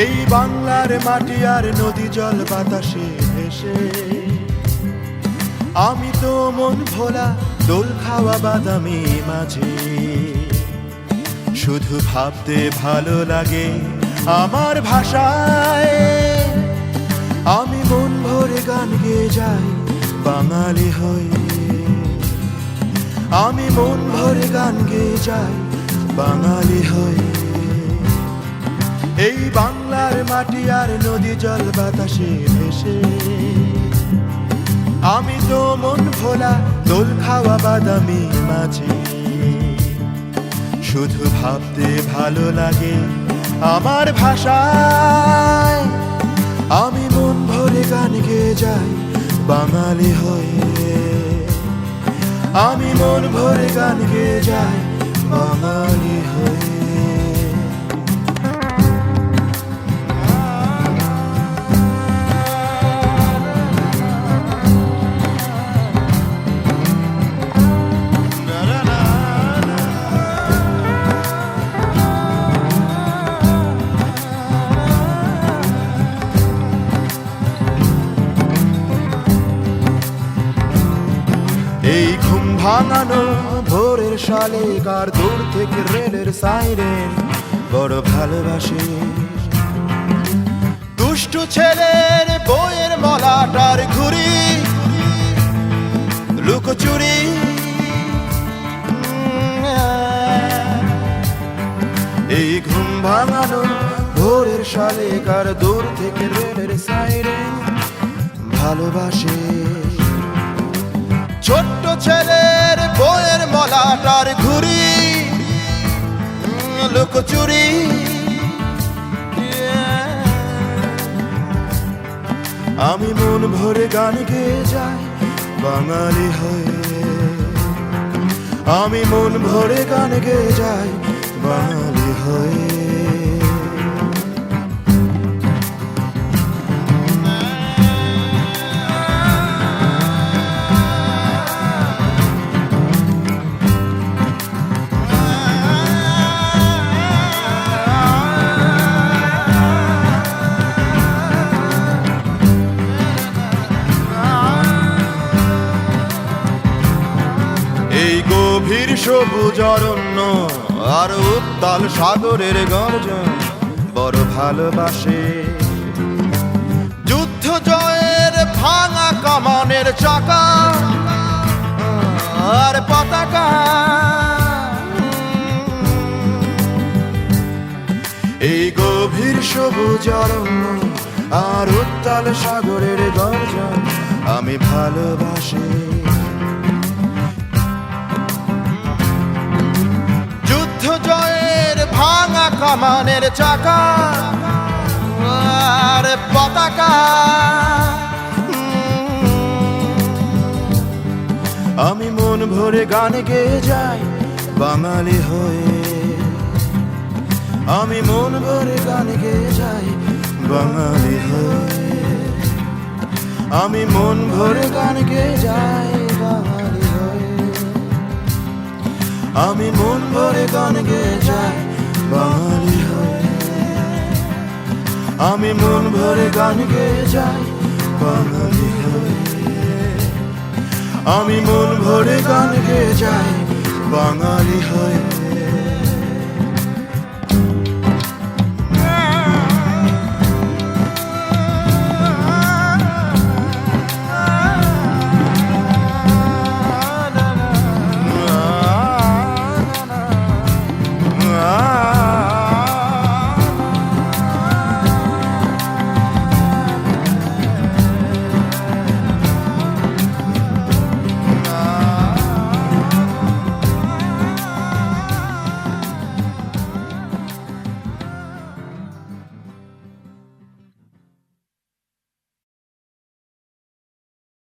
এই বাংলার মাটি আর নদী জল বাতাসে ভেসে আমি তো মন ভোলা দোল খাওয়া বাদামি মাঝে। শুধু ভাবতে ভালো লাগে আমার ভাষায়, আমি মন ভরে গান গেয়ে যাই বাঙালি হয়ে। আমি মন ভরে গান গেয়ে যাই বাঙালি হয়ে। এই বাংলার মাটি আর নদী জল বাতাসে ভেসে আমি তো মন ভোলা দোল খাওয়া বাদামি মাঝে। শুধু ভাবতে ভালো লাগে আমার ভাষায়, আমি মন ভরে গান গেয়ে যাই বাঙালি হয়ে। আমি মন ভরে গান গেয়ে যাই বাঙালি হয়ে। এই ঘুম ভাঙানো ভোরের শালিকার দূর থেকে রেলের সাইরেন বড় ভালোবাসে। দুষ্টু ছেলের বইয়ের মলাটার ঘুরি লুকোচুরি। এই ঘুম ভাঙানো ভোরের শালিকার দূর থেকে রেলের সাইরেন ভালোবাসে। ছোট্ট ছেলের বইয়ের মলাটার ঘুরি লুকোচুরি। আমি মন ভরে গান গেয়ে যাই বাঙালি হয়ে। আমি মন ভরে গান গেয়ে যাই বাঙালি হয়ে। এই গভীর সবুজ অরণ্য আর উত্তাল সাগরের গর্জন বড় ভালোবাসে। যুদ্ধ জয়ের ভাঙা কামানের চাকা আর পতাকা। এই গভীর সবুজ অরণ্য আর উত্তাল সাগরের গর্জন আমি ভালোবাসি। জয়ের ভাঙা কামানের চাকা আর পতাকা। আমি মন ভরে গান গেয়ে যাই বাঙালি হয়ে। আমি মন ভরে গান গেয়ে যাই বাঙালি হয়ে। আমি মন ভরে গান গেয়ে যাই বাঙালি হয়ে। আমি মন ভরে গান গেয়ে যাই বাঙালি হয়ে। আমি মন ভরে গান গেয়ে যাই বাঙালি হয়ে। আমি মন ভরে গান গেয়ে যাই বাঙালি হয়ে।